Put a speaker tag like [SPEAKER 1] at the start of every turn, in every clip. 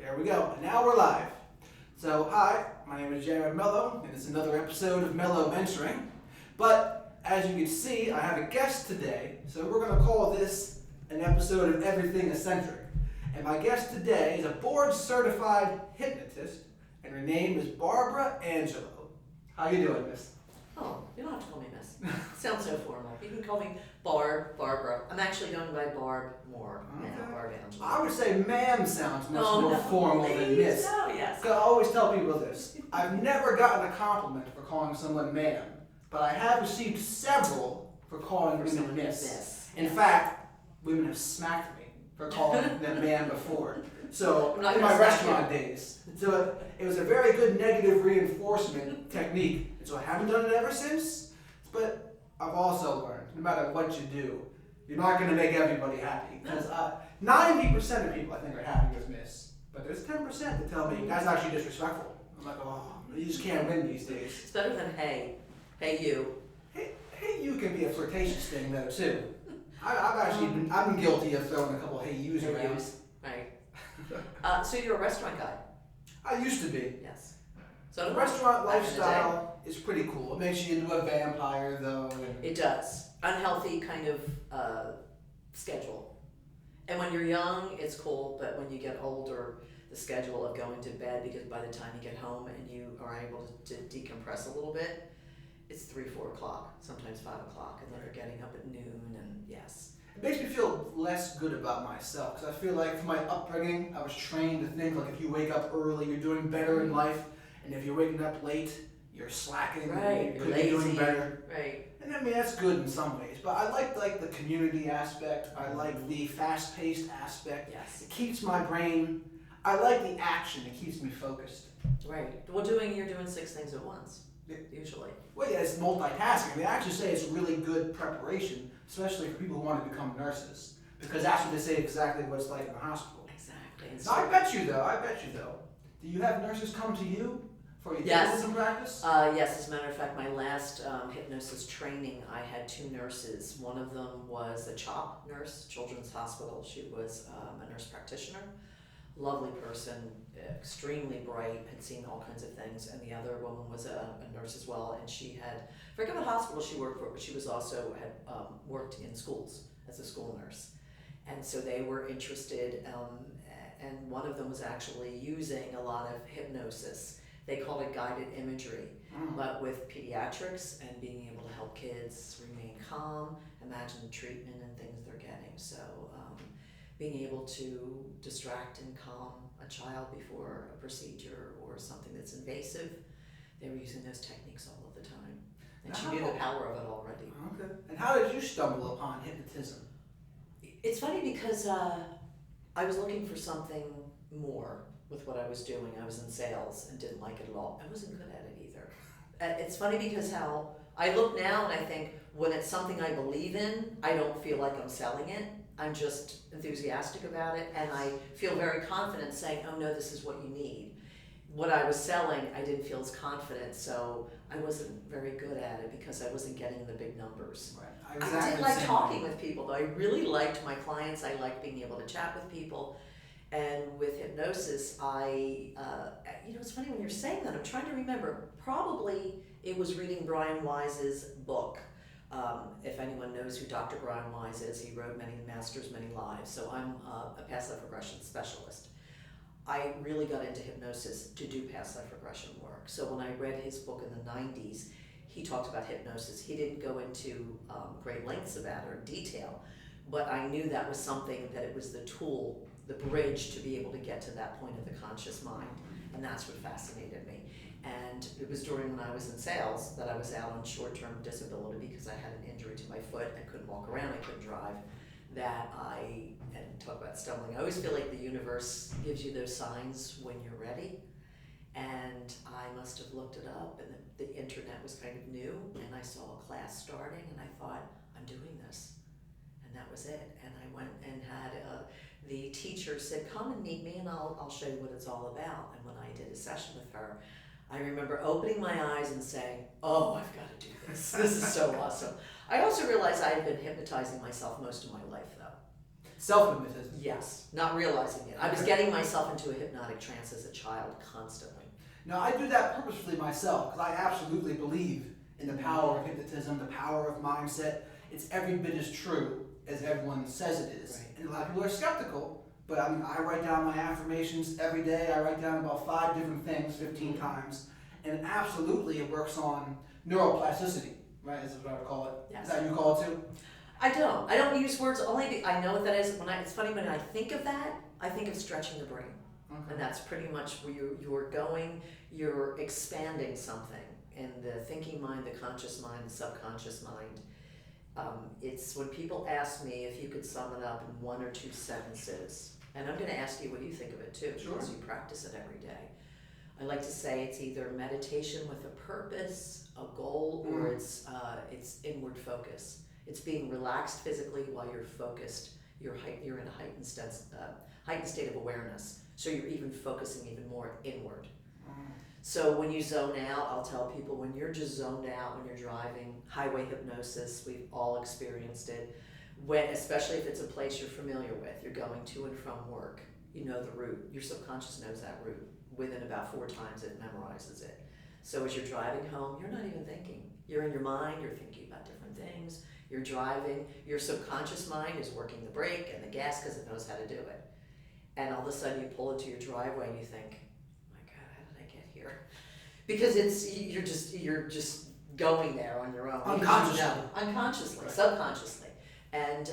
[SPEAKER 1] There we go. And now we're live. So, hi, my name is Jared Mello, and it's another episode of Mello Mentoring. But, as you can see, I have a guest today, so we're going to call this an episode of Everything Eccentric. And my guest today is a board-certified hypnotist, and her name is Barbera Angelo. How you doing, miss?
[SPEAKER 2] Oh, you don't have to call me miss. Sounds so formal. You can call me Barbara. I'm actually going by Barb more now, Barb Angelo.
[SPEAKER 1] I would say ma'am sounds much more formal than miss.
[SPEAKER 2] No, yes.
[SPEAKER 1] I always tell people this. I've never gotten a compliment for calling someone ma'am, but I have received several for calling women miss. In fact, women have smacked me for calling them ma'am before. So, in my restaurant days. So, it was a very good negative reinforcement technique. And so I haven't done it ever since, but I've also learned, no matter what you do, you're not going to make everybody happy. Because 90% of people, I think, are happy with miss. But there's 10% that tell me, that's actually disrespectful. I'm like, oh, you just can't win these days.
[SPEAKER 2] It's better than hey you.
[SPEAKER 1] Hey, you can be a flirtatious thing, though, too. I've been guilty of throwing a couple hey yous around.
[SPEAKER 2] Right. So you're a restaurant guy?
[SPEAKER 1] I used to be.
[SPEAKER 2] Yes. So
[SPEAKER 1] the restaurant lifestyle is pretty cool. It makes you into a vampire, though.
[SPEAKER 2] It does. Unhealthy kind of schedule. And when you're young, it's cool, but when you get older, the schedule of going to bed, because by the time you get home and you are able to decompress a little bit, it's 3, 4 o'clock, sometimes 5 o'clock, and then you're getting up at noon, and yes.
[SPEAKER 1] It makes me feel less good about myself, because I feel like from my upbringing, I was trained to think like if you wake up early, you're doing better in life, and if you're waking up late, you're slacking,
[SPEAKER 2] right,
[SPEAKER 1] you could be doing better.
[SPEAKER 2] Right.
[SPEAKER 1] And I mean, that's good in some ways, but I like the community aspect, I like the fast-paced aspect.
[SPEAKER 2] Yes.
[SPEAKER 1] It keeps my brain, I like the action, it keeps me focused.
[SPEAKER 2] Right. Well, you're doing 6 things at once, usually.
[SPEAKER 1] Well, yeah, it's multitasking. They actually say it's really good preparation, especially for people who want to become nurses, because that's what they say exactly what it's like in the hospital.
[SPEAKER 2] Exactly.
[SPEAKER 1] Now, I bet you though, do you have nurses come to you for your hypnotism practice?
[SPEAKER 2] Yes, as a matter of fact, my last hypnosis training, I had 2 nurses. One of them was a CHOP nurse, Children's Hospital. She was a nurse practitioner. Lovely person, extremely bright, had seen all kinds of things, and the other woman was a nurse as well, and she had, I forget what hospital she worked for, but she was also had worked in schools as a school nurse, and so they were interested, and one of them was actually using a lot of hypnosis. They called it guided imagery, but with pediatrics and being able to help kids remain calm, imagine the treatment and things they're getting, so being able to distract and calm a child before a procedure or something that's invasive. They were using those techniques all of the time. And she knew the power of it already.
[SPEAKER 1] Okay. And how did you stumble upon hypnotism?
[SPEAKER 2] It's funny because I was looking for something more with what I was doing. I was in sales and didn't like it at all. I wasn't good at it either. It's funny because how I look now and I think when it's something I believe in, I don't feel like I'm selling it. I'm just enthusiastic about it, and I feel very confident saying, oh no, this is what you need. What I was selling, I didn't feel as confident, so I wasn't very good at it because I wasn't getting the big numbers.
[SPEAKER 1] Right.
[SPEAKER 2] I did like talking with people, though. I really liked my clients. I liked being able to chat with people. And with hypnosis, it's funny when you're saying that, I'm trying to remember. Probably it was reading Brian Wise's book. If anyone knows who Dr. Brian Wise is, he wrote Many Masters, Many Lives. So I'm a past life regression specialist. I really got into hypnosis to do past life regression work. So when I read his book in the 90s, he talked about hypnosis. He didn't go into great lengths about it or detail, but I knew that was something that it was the tool, the bridge to be able to get to that point of the conscious mind. And that's what fascinated me. And it was during when I was in sales that I was out on short-term disability because I had an injury to my foot. I couldn't walk around, I couldn't drive. And talk about stumbling. I always feel like the universe gives you those signs when you're ready. And I must have looked it up, and the internet was kind of new, and I saw a class starting, and I thought, I'm doing this. And that was it. And I went and had the teacher said, come and meet me, and I'll show you what it's all about. And when I did a session with her, I remember opening my eyes and saying, oh, I've got to do this. This is so awesome. I also realized I had been hypnotizing myself most of my life, though.
[SPEAKER 1] Self-hypnotism.
[SPEAKER 2] Yes, not realizing it. I was getting myself into a hypnotic trance as a child constantly.
[SPEAKER 1] Now, I do that purposefully myself because I absolutely believe in the power of hypnotism, the power of mindset. It's every bit as true as everyone says it is.
[SPEAKER 2] Right.
[SPEAKER 1] And a lot of people are skeptical, but I mean, I write down my affirmations every day. I write down about 5 different things 15 times. And absolutely it works on neuroplasticity, right? Is what I would call it.
[SPEAKER 2] Yes.
[SPEAKER 1] Is that what you call it too?
[SPEAKER 2] I don't use words only. I know what that is. It's funny when I think of that, I think of stretching the brain.
[SPEAKER 1] Okay.
[SPEAKER 2] And that's pretty much where you're going, you're expanding something in the thinking mind, the conscious mind, the subconscious mind. It's when people ask me if you could sum it up in 1 or 2 sentences, and I'm going to ask you what you think of it too,
[SPEAKER 1] Sure.
[SPEAKER 2] because you practice it every day. I like to say it's either meditation with a purpose, a goal, or it's inward focus. It's being relaxed physically while you're focused. You're in a heightened state of awareness. So you're even focusing even more inward. So when you zone out, I'll tell people when you're just zoned out, when you're driving, highway hypnosis, we've all experienced it. Especially if it's a place you're familiar with, you're going to and from work, you know the route. Your subconscious knows that route. Within about 4 times it memorizes it. So as you're driving home, you're not even thinking. You're in your mind, you're thinking about different things. You're driving, your subconscious mind is working the brake and the gas because it knows how to do it. And all of a sudden you pull into your driveway and you think, oh my God, how did I get here? Because you're just going there on your own. Unconsciously, subconsciously. And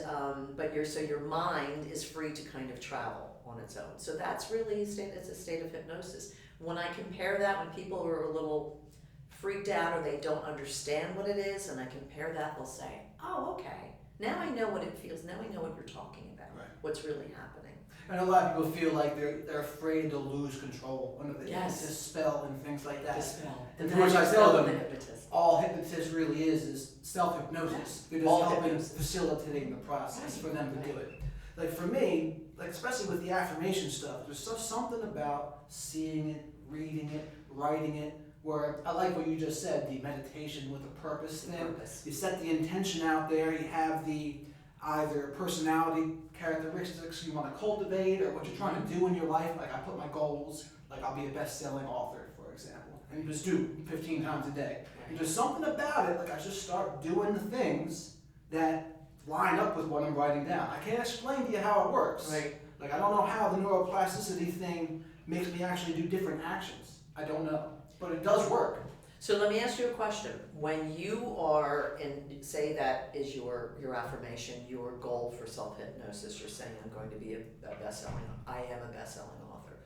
[SPEAKER 2] but your mind is free to kind of travel on its own. So that's really it's a state of hypnosis. When I compare that, when people are a little freaked out or they don't understand what it is, and I compare that, they'll say, oh, okay, now I know what it feels, now I know what you're talking about,
[SPEAKER 1] Right.
[SPEAKER 2] What's really happening.
[SPEAKER 1] And a lot of people feel like they're afraid to lose control when they
[SPEAKER 2] Yes.
[SPEAKER 1] dispel and things like that.
[SPEAKER 2] Dispel.
[SPEAKER 1] And to which I tell them,
[SPEAKER 2] the hypnotist.
[SPEAKER 1] all hypnotist really is self-hypnosis. You're just
[SPEAKER 2] All
[SPEAKER 1] helping
[SPEAKER 2] hypnosis.
[SPEAKER 1] facilitating the process
[SPEAKER 2] Right,
[SPEAKER 1] for them to
[SPEAKER 2] right.
[SPEAKER 1] do it. Like for me, like especially with the affirmation stuff, there's something about seeing it, reading it, writing it, where I like what you just said, the meditation with a purpose thing.
[SPEAKER 2] Purpose.
[SPEAKER 1] You set the intention out there, you have the either personality characteristics you want to cultivate or what you're trying to do in your life. Like I put my goals, like I'll be a best-selling author, for example, and you just do 15 times a day. And there's something about it, like I just start doing the things that line up with what I'm writing down. I can't explain to you how it works.
[SPEAKER 2] Right.
[SPEAKER 1] Like I don't know how the neuroplasticity thing makes me actually do different actions. I don't know, but it does work.
[SPEAKER 2] So let me ask you a question. When you are in, say that is your affirmation, your goal for self-hypnosis, you're saying I'm going to be I am a best-selling author.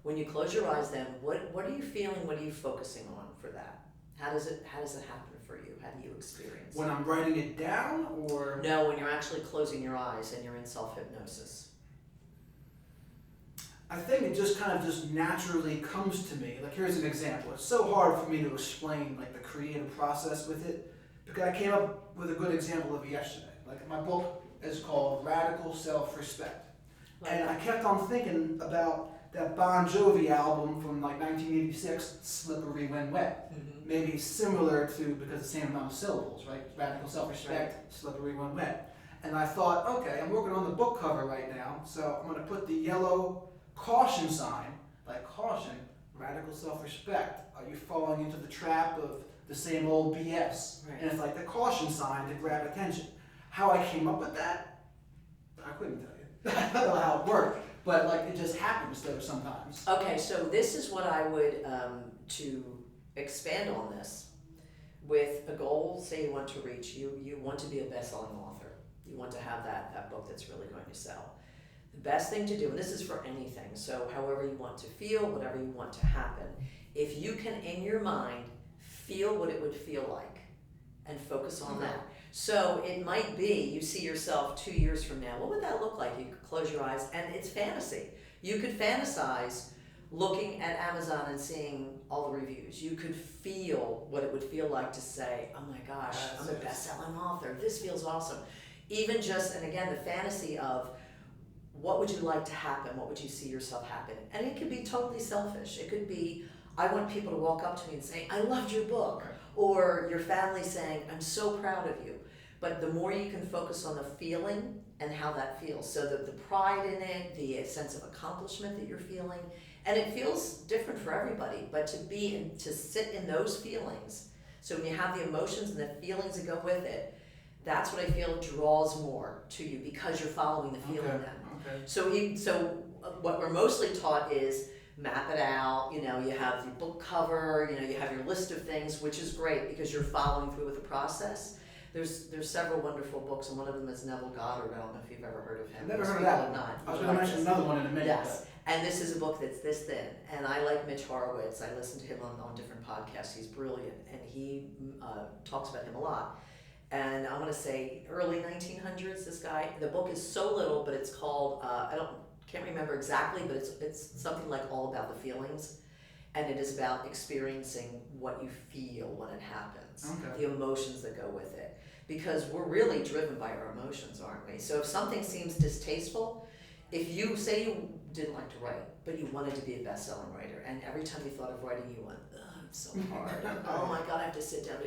[SPEAKER 2] When you close your eyes then, what are you feeling, what are you focusing on for that? How does it happen for you? How do you experience
[SPEAKER 1] When I'm writing it down or?
[SPEAKER 2] No, when you're actually closing your eyes and you're in self-hypnosis.
[SPEAKER 1] I think it just kind of just naturally comes to me. Like here's an example. It's so hard for me to explain like the creative process with it because I came up with a good example of it yesterday. Like my book is called Radical Self-Respect. And I kept on thinking about that Bon Jovi album from like 1986, Slippery When Wet.
[SPEAKER 2] Mm-hmm.
[SPEAKER 1] Maybe similar to, because it's the same amount of syllables, right? Radical Self-Respect, Slippery When Wet. And I thought, okay, I'm working on the book cover right now, so I'm going to put the yellow caution sign, like caution, radical self-respect. Are you falling into the trap of the same old BS?
[SPEAKER 2] Right.
[SPEAKER 1] And it's like the caution sign to grab attention. How I came up with that, I couldn't tell you. I don't know how it worked, but like it just happens though sometimes.
[SPEAKER 2] Okay, so this is what I would, to expand on this, with a goal, say you want to reach, you want to be a best-selling author. You want to have that book that's really going to sell. The best thing to do, and this is for anything, so however you want to feel, whatever you want to happen, if you can in your mind feel what it would feel like and focus on that. So it might be you see yourself 2 years from now, what would that look like? You could close your eyes and it's fantasy. You could fantasize looking at Amazon and seeing all the reviews. You could feel what it would feel like to say, oh my gosh, I'm a best-selling author, this feels awesome. Even just, and again, the fantasy of what would you like to happen? What would you see yourself happen? And it could be totally selfish. It could be, I want people to walk up to me and say, I loved your book. Or your family saying, I'm so proud of you. But the more you can focus on the feeling and how that feels. So the pride in it, the sense of accomplishment that you're feeling, and it feels different for everybody, but to sit in those feelings, so when you have the emotions and the feelings that go with it, that's what I feel draws more to you because you're following the feeling then.
[SPEAKER 1] Okay.
[SPEAKER 2] So what we're mostly taught is map it out, you have the book cover, you have your list of things, which is great because you're following through with the process. There's several wonderful books, and one of them is Neville Goddard. I don't know if you've ever heard of him.
[SPEAKER 1] I've never heard of that one. I was going to mention another one in a minute.
[SPEAKER 2] Yes, and this is a book that's this thin, and I like Mitch Horowitz. I listen to him on different podcasts. He's brilliant, and he talks about him a lot. And I want to say early 1900s, this guy, the book is so little, but it's called, can't remember exactly, but it's something like All About the Feelings. And it is about experiencing what you feel when it happens, the emotions that go with it. Because we're really driven by our emotions, aren't we? So if something seems distasteful, if you say you didn't like to write, but you wanted to be a best-selling writer, and every time you thought of writing, you went, ugh, it's so hard. Oh my God, I have to sit down.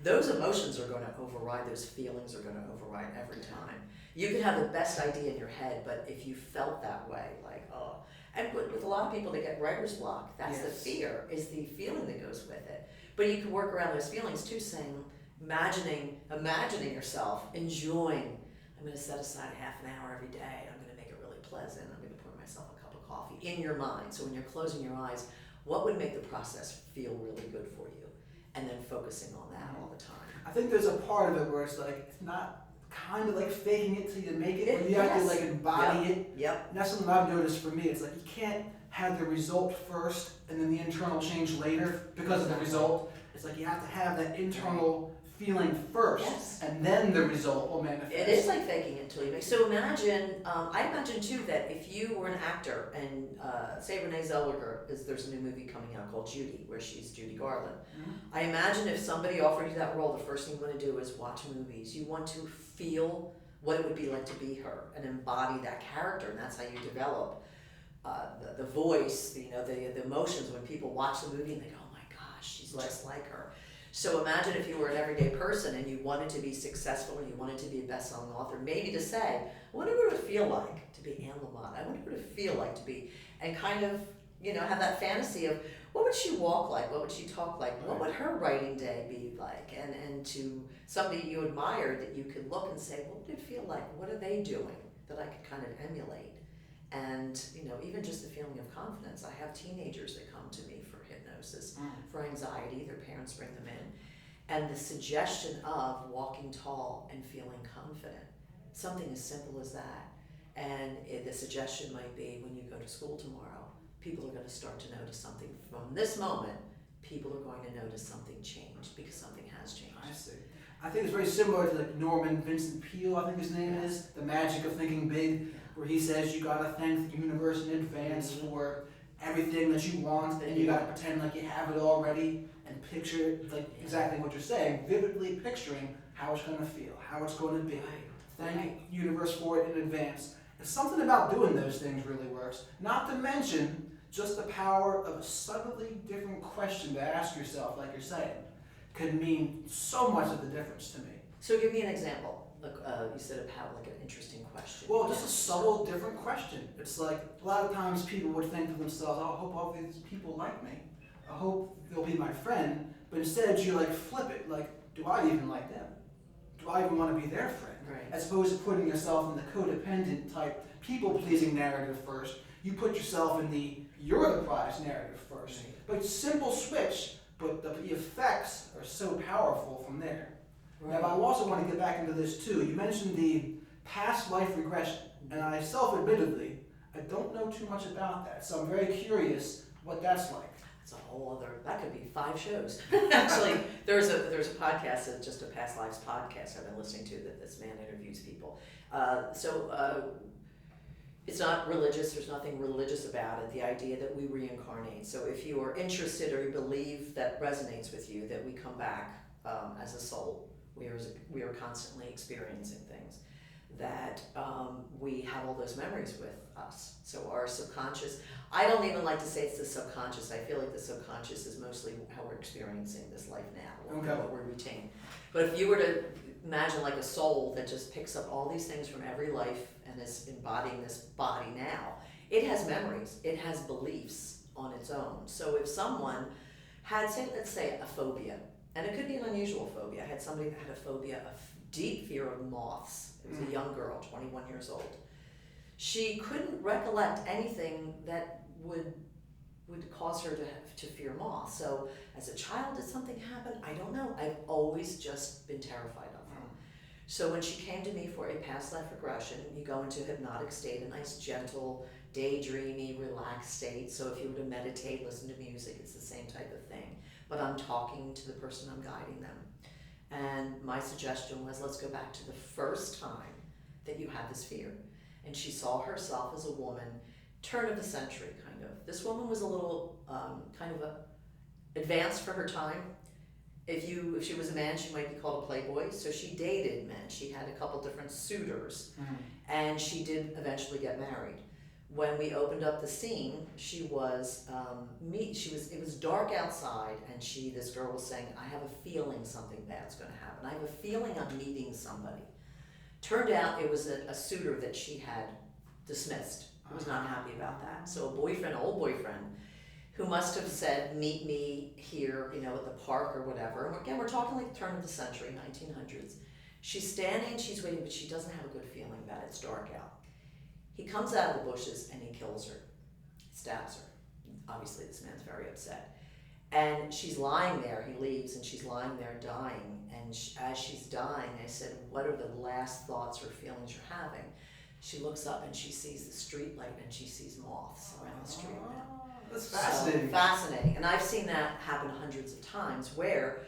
[SPEAKER 2] Those emotions are going to override, those feelings are going to override every time. You can have the best idea in your head, but if you felt that way, like, oh. And with a lot of people that get writer's block, that's the fear, is the feeling that goes with it. But you can work around those feelings too, saying, imagining yourself enjoying, I'm going to set aside half an hour every day, I'm going to make it really pleasant, I'm going to pour myself a cup of coffee in your mind. So when you're closing your eyes, what would make the process feel really good for you? And then focusing on that all the time.
[SPEAKER 1] I think there's a part of it where it's like, it's not kind of like faking it till you make it, where you have to like embody it.
[SPEAKER 2] Yep.
[SPEAKER 1] And that's something I've noticed for me. It's like you can't have the result first and then the internal change later because of the result. It's like you have to have that internal feeling first, and then the result will manifest.
[SPEAKER 2] It is like faking it until you make. So imagine, I imagine too that if you were an actor and say Renee Zellweger, there's a new movie coming out called Judy, where she's Judy Garland. I imagine if somebody offered you that role, the first thing you want to do is watch movies. You want to feel what it would be like to be her and embody that character, and that's how you develop the voice, the emotions when people watch the movie and they go, oh my gosh, she's just like her. So imagine if you were an everyday person and you wanted to be successful and you wanted to be a best-selling author, maybe to say, I wonder what it would feel like to be Anne Lamott. I wonder what it would feel like to be, and kind of, have that fantasy of what would she walk like, what would she talk like, what would her writing day be like, and to somebody you admired that you could look and say, what would it feel like, what are they doing that I could kind of emulate? And, even just the feeling of confidence. I have teenagers that come to me for hypnosis, for anxiety, their parents bring them in. And the suggestion of walking tall and feeling confident, something as simple as that. And the suggestion might be when you go to school tomorrow, people are going to start to notice something. From this moment, people are going to notice something changed because something has changed.
[SPEAKER 1] I see. I think it's very similar to like Norman Vincent Peale, I think his name is, The Magic of Thinking Big, where he says you gotta thank the universe in advance for everything that you want, and you gotta pretend like you have it already and picture it like exactly what you're saying, vividly picturing how it's gonna feel, how it's gonna be. Thank the universe for it in advance. And something about doing those things really works. Not to mention just the power of a subtly different question to ask yourself, like you're saying, could mean so much of the difference to me.
[SPEAKER 2] So give me an example. Look, you said like an interesting question.
[SPEAKER 1] Well, just a subtle, different question. It's like a lot of times people would think to themselves, oh, I hope all these people like me. I hope they'll be my friend. But instead, you like flip it. Like, do I even like them? Do I even want to be their friend?
[SPEAKER 2] Right.
[SPEAKER 1] As opposed to putting yourself in the codependent type, people-pleasing narrative first. You put yourself in the you're the prize narrative first.
[SPEAKER 2] Right.
[SPEAKER 1] But simple switch, but the effects are so powerful from there.
[SPEAKER 2] Right.
[SPEAKER 1] Now, I also want to get back into this too. You mentioned the past life regression, and I self-admittedly, I don't know too much about that, so I'm very curious what that's like.
[SPEAKER 2] It's a whole other, that could be 5 shows. Actually, there's a podcast, that's just a past lives podcast I've been listening to, that this man interviews people. It's not religious, there's nothing religious about it, the idea that we reincarnate. So if you are interested or you believe that resonates with you, that we come back as a soul, we are constantly experiencing things, that we have all those memories with us. So our subconscious, I don't even like to say it's the subconscious. I feel like the subconscious is mostly how we're experiencing this life now,
[SPEAKER 1] Okay.
[SPEAKER 2] what we retain. But if you were to imagine like a soul that just picks up all these things from every life and is embodying this body now, it has memories, it has beliefs on its own. So if someone had, say, let's say a phobia, and it could be an unusual phobia. I had somebody that had a phobia, deep fear of moths. It was a young girl, 21 years old. She couldn't recollect anything that would cause her to fear moths. So as a child, did something happen? I don't know. I've always just been terrified of them. So when she came to me for a past life regression, you go into a hypnotic state, a nice, gentle, daydreamy, relaxed state. So if you were to meditate, listen to music, it's the same type of thing. But I'm talking to the person, I'm guiding them. And my suggestion was, let's go back to the first time that you had this fear. And she saw herself as a woman, turn of the century, kind of. This woman was a little advanced for her time. If she was a man, she might be called a playboy. So she dated men. She had a couple different suitors. And she did eventually get married. When we opened up the scene, it was dark outside, and this girl was saying, I have a feeling something bad's gonna happen. I have a feeling I'm meeting somebody. Turned out it was a suitor that she had dismissed, who was not happy about that. So a boyfriend, old boyfriend, who must have said, meet me here, at the park or whatever. And again, we're talking like the turn of the century, 1900s. She's standing, she's waiting, but she doesn't have a good feeling about it. It's dark out. He comes out of the bushes and he kills her, stabs her. Obviously, this man's very upset. And she's lying there, he leaves, and she's lying there dying. And as she's dying, I said, what are the last thoughts or feelings you're having? She looks up and she sees the street light and she sees moths around the street now.
[SPEAKER 1] That's fascinating.
[SPEAKER 2] So, fascinating. And I've seen that happen hundreds of times where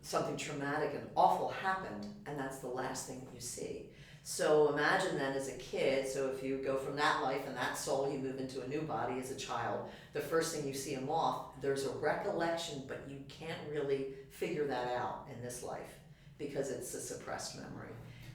[SPEAKER 2] something traumatic and awful happened, and that's the last thing that you see. So imagine then as a kid, so if you go from that life and that soul, you move into a new body as a child, the first thing you see a moth, there's a recollection, but you can't really figure that out in this life because it's a suppressed memory.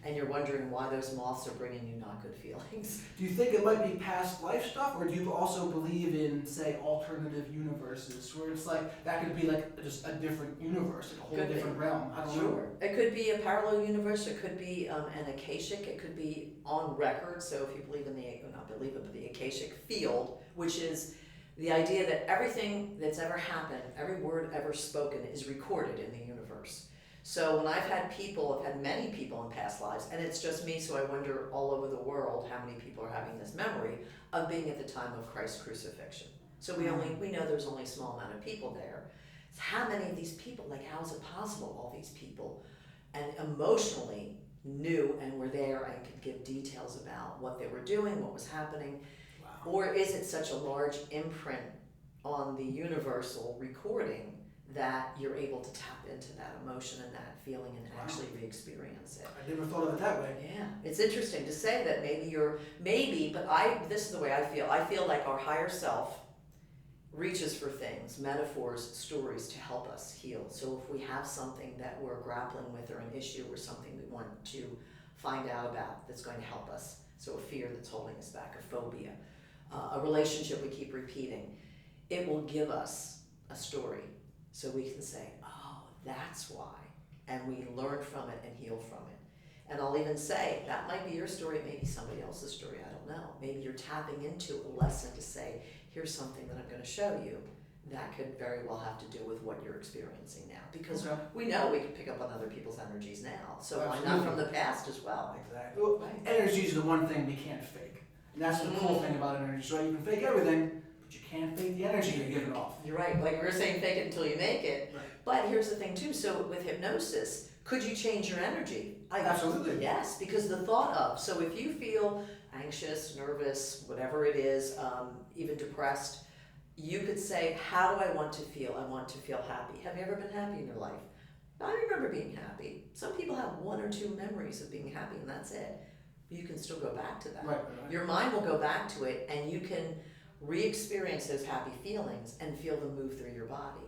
[SPEAKER 2] And you're wondering why those moths are bringing you not good feelings.
[SPEAKER 1] Do you think it might be past life stuff, or do you also believe in, say, alternative universes, where it's like, that could be like just a different universe, like a whole different realm? I don't know.
[SPEAKER 2] It could be a parallel universe, it could be an Akashic, it could be on record, so if you believe in the Akashic field, which is the idea that everything that's ever happened, every word ever spoken is recorded in the universe. So when I've had many people in past lives, and it's just me, so I wonder all over the world how many people are having this memory of being at the time of Christ's crucifixion. So we know there's only a small amount of people there. So how many of these people, how is it possible all these people and emotionally knew and were there and could give details about what they were doing, what was happening?
[SPEAKER 1] Wow.
[SPEAKER 2] Or is it such a large imprint on the universal recording that you're able to tap into that emotion and that feeling and actually re-experience it?
[SPEAKER 1] I never thought of it that way.
[SPEAKER 2] Yeah, it's interesting to say that but this is the way I feel. I feel like our higher self reaches for things, metaphors, stories to help us heal. So if we have something that we're grappling with or an issue or something we want to find out about that's going to help us, so a fear that's holding us back, a phobia, a relationship we keep repeating, it will give us a story. So we can say, oh, that's why. And we learn from it and heal from it. And I'll even say, that might be your story, it may be somebody else's story, I don't know. Maybe you're tapping into a lesson to say, here's something that I'm going to show you that could very well have to do with what you're experiencing now. Because we know we can pick up on other people's energies now. So why not from the past as well?
[SPEAKER 1] Exactly. Well, energy is the one thing we can't fake. And that's the cool thing about energy, right? You can fake everything, but you can't fake the energy you're giving off.
[SPEAKER 2] You're right. Like we were saying, fake it until you make it.
[SPEAKER 1] Right.
[SPEAKER 2] But here's the thing too. So with hypnosis, could you change your energy?
[SPEAKER 1] Absolutely.
[SPEAKER 2] Yes, because the thought of, so if you feel anxious, nervous, whatever it is, even depressed, you could say, how do I want to feel? I want to feel happy. Have you ever been happy in your life? I remember being happy. Some people have 1 or 2 memories of being happy and that's it. You can still go back to that.
[SPEAKER 1] Right.
[SPEAKER 2] Your mind will go back to it and you can re-experience those happy feelings and feel them move through your body.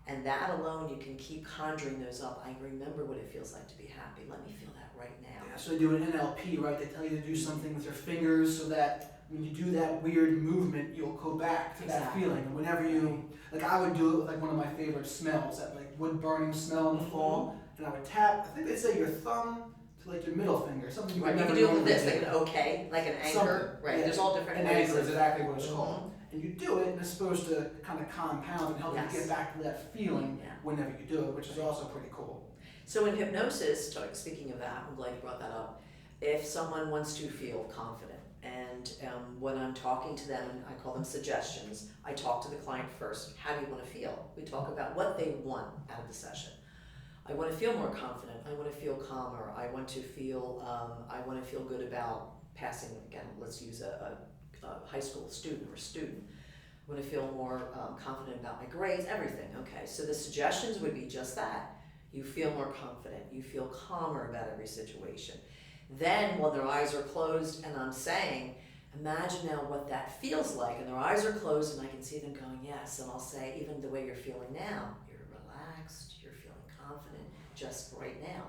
[SPEAKER 2] And that alone, you can keep conjuring those up. I remember what it feels like to be happy. Let me feel that right now.
[SPEAKER 1] Yeah, so they do an NLP, right? They tell you to do something with your fingers so that when you do that weird movement, you'll go back to that feeling. And whenever you, like I would do it with like one of my favorite smells, that like wood burning smell in the fall, and I would tap, I think they say your thumb to like your middle finger, something you
[SPEAKER 2] Right, you
[SPEAKER 1] never
[SPEAKER 2] can do it with
[SPEAKER 1] normally
[SPEAKER 2] this, like an okay, like an anchor.
[SPEAKER 1] Something,
[SPEAKER 2] Right,
[SPEAKER 1] yeah.
[SPEAKER 2] there's all different
[SPEAKER 1] An
[SPEAKER 2] ways
[SPEAKER 1] anchor is
[SPEAKER 2] of.
[SPEAKER 1] exactly what it's called. And you do it, and it's supposed to kind of compound and help
[SPEAKER 2] Yes.
[SPEAKER 1] you get back to that feeling
[SPEAKER 2] Yeah.
[SPEAKER 1] whenever you do it, which is also pretty cool.
[SPEAKER 2] So in hypnosis, speaking of that, I'm glad you brought that up. If someone wants to feel confident, and when I'm talking to them, and I call them suggestions, I talk to the client first. How do you want to feel? We talk about what they want out of the session. I want to feel more confident. I want to feel calmer. I want to feel good about passing. Again, let's use a high school student or student. I want to feel more confident about my grades, everything. Okay, so the suggestions would be just that. You feel more confident. You feel calmer about every situation. Then when their eyes are closed and I'm saying, imagine now what that feels like, and their eyes are closed and I can see them going, yes, and I'll say, even the way you're feeling now, you're relaxed, you're feeling confident, just right now.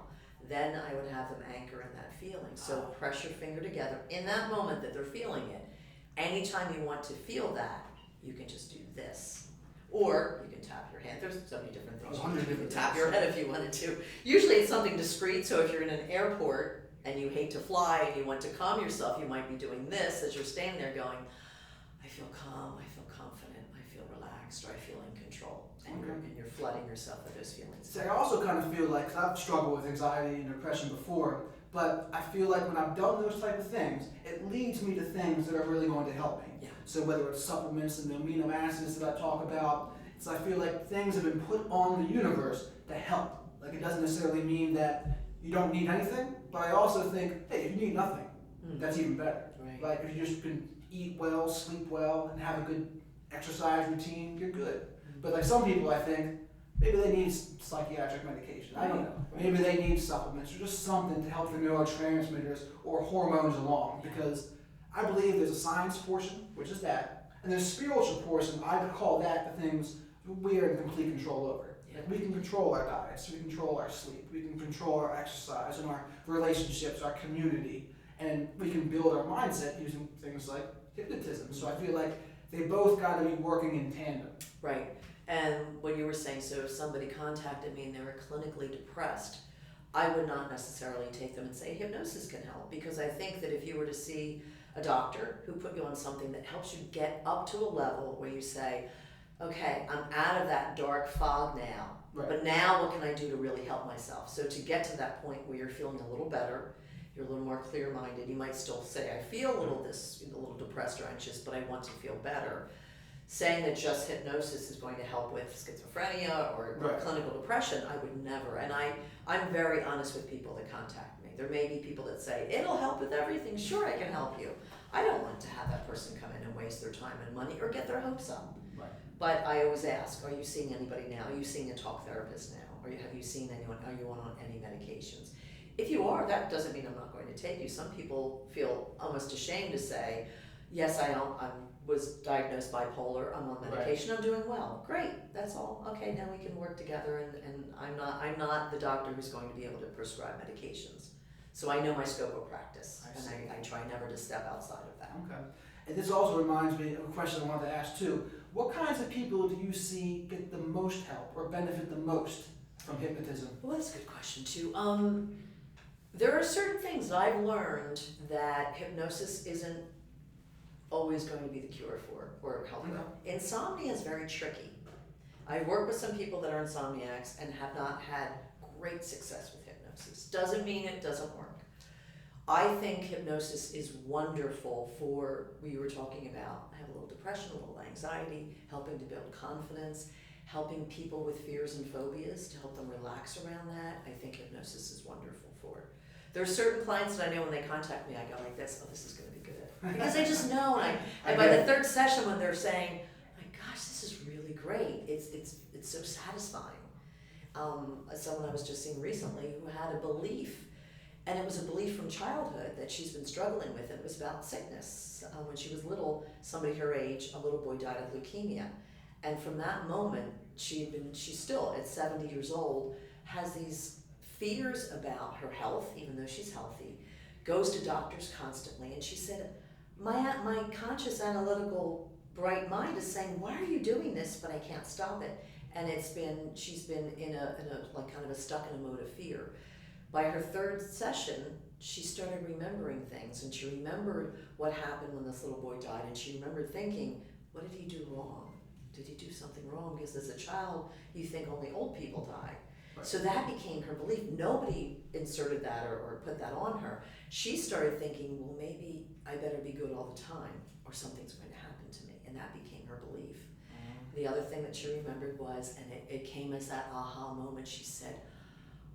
[SPEAKER 2] Then I would have them anchor in that feeling. So press your finger together in that moment that they're feeling it. Anytime you want to feel that, you can just do this. Or you can tap your hand. There's so many different things. You can tap your head if you wanted to. Usually it's something discreet, so if you're in an airport and you hate to fly and you want to calm yourself, you might be doing this as you're standing there going, I feel calm, I feel confident, I feel relaxed, or I feel in control. And you're flooding yourself with those feelings.
[SPEAKER 1] See, I also kind of feel like, 'cause I've struggled with anxiety and depression before, but I feel like when I've done those type of things, it leads me to things that are really going to help me.
[SPEAKER 2] Yeah.
[SPEAKER 1] So whether it's supplements and the amino acids that I talk about, so I feel like things have been put on the universe to help. Like it doesn't necessarily mean that you don't need anything, but I also think, hey, if you need nothing, that's even better.
[SPEAKER 2] Right.
[SPEAKER 1] Like if you just can eat well, sleep well, and have a good exercise routine, you're good. But like some people, I think, maybe they need psychiatric medication. I don't know. Maybe they need supplements or just something to help their neurotransmitters or hormones along. Because I believe there's a science portion, which is that, and there's a spiritual portion. I would call that the things we are in complete control over. Like we can control our diets, we control our sleep, we can control our exercise and our relationships, our community, and we can build our mindset using things like hypnotism. So I feel like they both got to be working in tandem.
[SPEAKER 2] Right. And when you were saying, so if somebody contacted me and they were clinically depressed, I would not necessarily take them and say hypnosis can help, because I think that if you were to see a doctor who put you on something that helps you get up to a level where you say, okay, I'm out of that dark fog now, but now what can I do to really help myself? So to get to that point where you're feeling a little better, you're a little more clear-minded, you might still say, I feel a little depressed or anxious, but I want to feel better. Saying that just hypnosis is going to help with schizophrenia or clinical depression, I would never. And I'm very honest with people that contact me. There may be people that say, it'll help with everything. Sure, I can help you. I don't want to have that person come in and waste their time and money or get their hopes up.
[SPEAKER 1] Right.
[SPEAKER 2] But I always ask, are you seeing anybody now? Are you seeing a talk therapist now? Or have you seen anyone? Are you on any medications? If you are, that doesn't mean I'm not going to take you. Some people feel almost ashamed to say, yes, I was diagnosed bipolar, I'm on medication, I'm doing well. Great, that's all. Okay, now we can work together, and I'm not the doctor who's going to be able to prescribe medications. So I know my scope of practice, and I try never to step outside of that.
[SPEAKER 1] Okay. And this also reminds me of a question I wanted to ask too. What kinds of people do you see get the most help or benefit the most from hypnotism?
[SPEAKER 2] Well, that's a good question too. There are certain things that I've learned that hypnosis isn't always going to be the cure for or help them. Insomnia is very tricky. I've worked with some people that are insomniacs and have not had great success with hypnosis. Doesn't mean it doesn't work. I think hypnosis is wonderful for what you were talking about. I have a little depression, a little anxiety, helping to build confidence, helping people with fears and phobias to help them relax around that. I think hypnosis is wonderful for it. There are certain clients that I know when they contact me, I go like this, oh, this is going to be good. Because I just know, and by the third session when they're saying, my gosh, this is really great, it's so satisfying. Someone I was just seeing recently who had a belief, and it was a belief from childhood that she's been struggling with, and it was about sickness. When she was little, somebody her age, a little boy died of leukemia, And from that moment, she's still at 70 years old, has these fears about her health, even though she's healthy, goes to doctors constantly, and she said, my conscious analytical bright mind is saying, why are you doing this? But I can't stop it. And she's been in a like kind of a stuck in a mode of fear. By her third session, she started remembering things, and she remembered what happened when this little boy died, and she remembered thinking, what did he do wrong? Did he do something wrong? Because as a child, you think only old people die. Right. So that became her belief. Nobody inserted that or put that on her. She started thinking, well, maybe I better be good all the time, or something's going to happen to me, and that became her belief. The other thing that she remembered was, and it came as that aha moment, she said,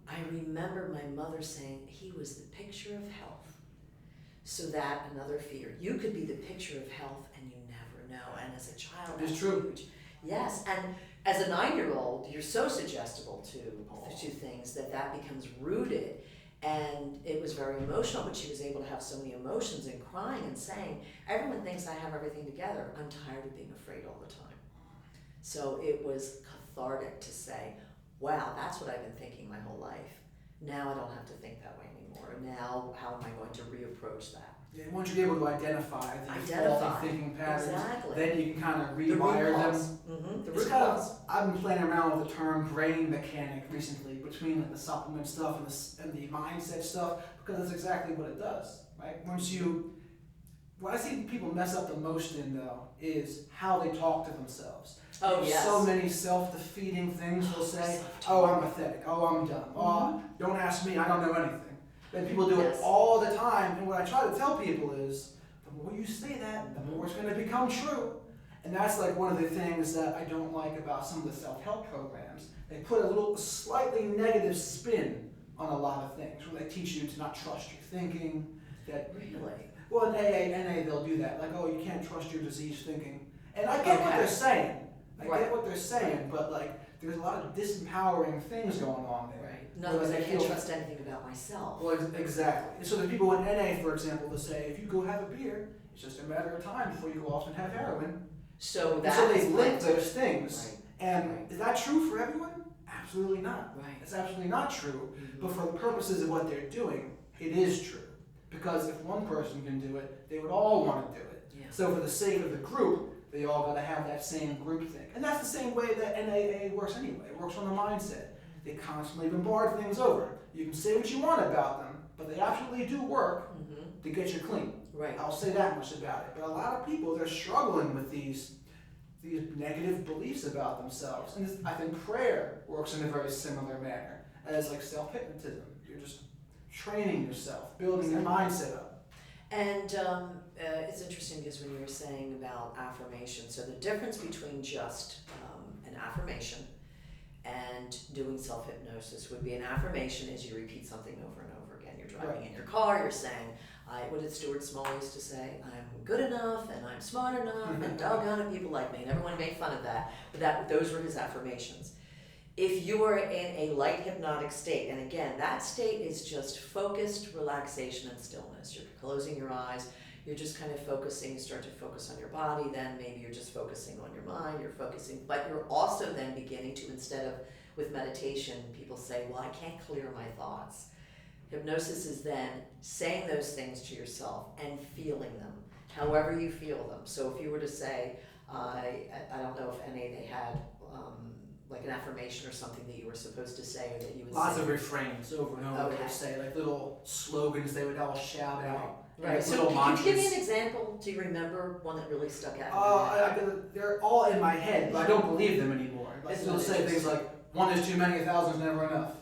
[SPEAKER 2] I remember my mother saying he was the picture of health. So that, another fear. You could be the picture of health and you never know. And as a child, that's huge. Yes, and as a 9-year-old, you're so suggestible to things that becomes rooted. And it was very emotional, but she was able to have so many emotions and crying and saying, everyone thinks I have everything together. I'm tired of being afraid all the time. So it was cathartic to say, wow, that's what I've been thinking my whole life. Now I don't have to think that way anymore. Now how am I going to reapproach that?
[SPEAKER 1] Yeah, once you're able to identify the faulty thinking patterns, then you can kind of rewire them.
[SPEAKER 2] Mm-hmm.
[SPEAKER 1] It's kind of, I've been playing around with the term brain mechanic recently, between like the supplement stuff and the mindset stuff, because that's exactly what it does, right? What I see people mess up the most in, though, is how they talk to themselves.
[SPEAKER 2] Oh, yes.
[SPEAKER 1] So many self-defeating things they'll say. Oh, I'm pathetic. Oh, I'm dumb. Oh, don't ask me. I don't know anything. And people do it all the time. And what I try to tell people is, the more you say that, the more it's going to become true. And that's like one of the things that I don't like about some of the self-help programs. They put a slightly negative spin on a lot of things, where they teach you to not trust your thinking.
[SPEAKER 2] Really?
[SPEAKER 1] Well, in NA they'll do that. Like, oh, you can't trust your diseased thinking. And I get what they're saying. I get what they're saying, but like, there's a lot of disempowering things going on there.
[SPEAKER 2] Right. No, because I can't trust anything about myself.
[SPEAKER 1] Well, exactly. And so the people in NA, for example, will say, if you go have a beer, it's just a matter of time before you go off and have heroin.
[SPEAKER 2] So
[SPEAKER 1] they link those things.
[SPEAKER 2] Right.
[SPEAKER 1] And is that true for everyone? Absolutely not.
[SPEAKER 2] Right.
[SPEAKER 1] It's absolutely not true.
[SPEAKER 2] Mm-hmm.
[SPEAKER 1] But for the purposes of what they're doing, it is true. Because if one person can do it, they would all want to do it.
[SPEAKER 2] Yeah.
[SPEAKER 1] So for the sake of the group, they all got to have that same group thing. And that's the same way that NAA works anyway. It works on the mindset. They constantly bombard things over. You can say what you want about them, but they absolutely do work to get you clean.
[SPEAKER 2] Right.
[SPEAKER 1] I'll say that much about it. But a lot of people, they're struggling with these negative beliefs about themselves. And I think prayer works in a very similar manner as like self-hypnotism. You're just training yourself, building your mindset up.
[SPEAKER 2] And it's interesting because when you were saying about affirmation, so the difference between just an affirmation and doing self-hypnosis would be an affirmation is you repeat something over and over again. You're driving in your car, you're saying, what did Stuart Small used to say? I'm good enough and I'm smart enough and doggone it, people like me. And everyone made fun of that, but those were his affirmations. If you are in a light hypnotic state, and again, that state is just focused relaxation and stillness. You're closing your eyes, you're just kind of focusing, you start to focus on your body, then maybe you're just focusing on your mind, you're focusing, but you're also then beginning to, instead of with meditation, people say, well, I can't clear my thoughts. Hypnosis is then saying those things to yourself and feeling them, however you feel them. So if you were to say, I don't know if they had like an affirmation or something that you were supposed to say, or that you would
[SPEAKER 1] Lots
[SPEAKER 2] say.
[SPEAKER 1] of refrains over and over.
[SPEAKER 2] Okay.
[SPEAKER 1] They'd say like little slogans they would all shout out.
[SPEAKER 2] Right.
[SPEAKER 1] Like
[SPEAKER 2] So
[SPEAKER 1] little
[SPEAKER 2] can you give me
[SPEAKER 1] mantras.
[SPEAKER 2] an example? Do you remember one that really stuck out?
[SPEAKER 1] They're all in my head, but I don't believe them anymore. Like
[SPEAKER 2] Isn't
[SPEAKER 1] they'll
[SPEAKER 2] that
[SPEAKER 1] say things like, one is too many, 1,000 is never enough.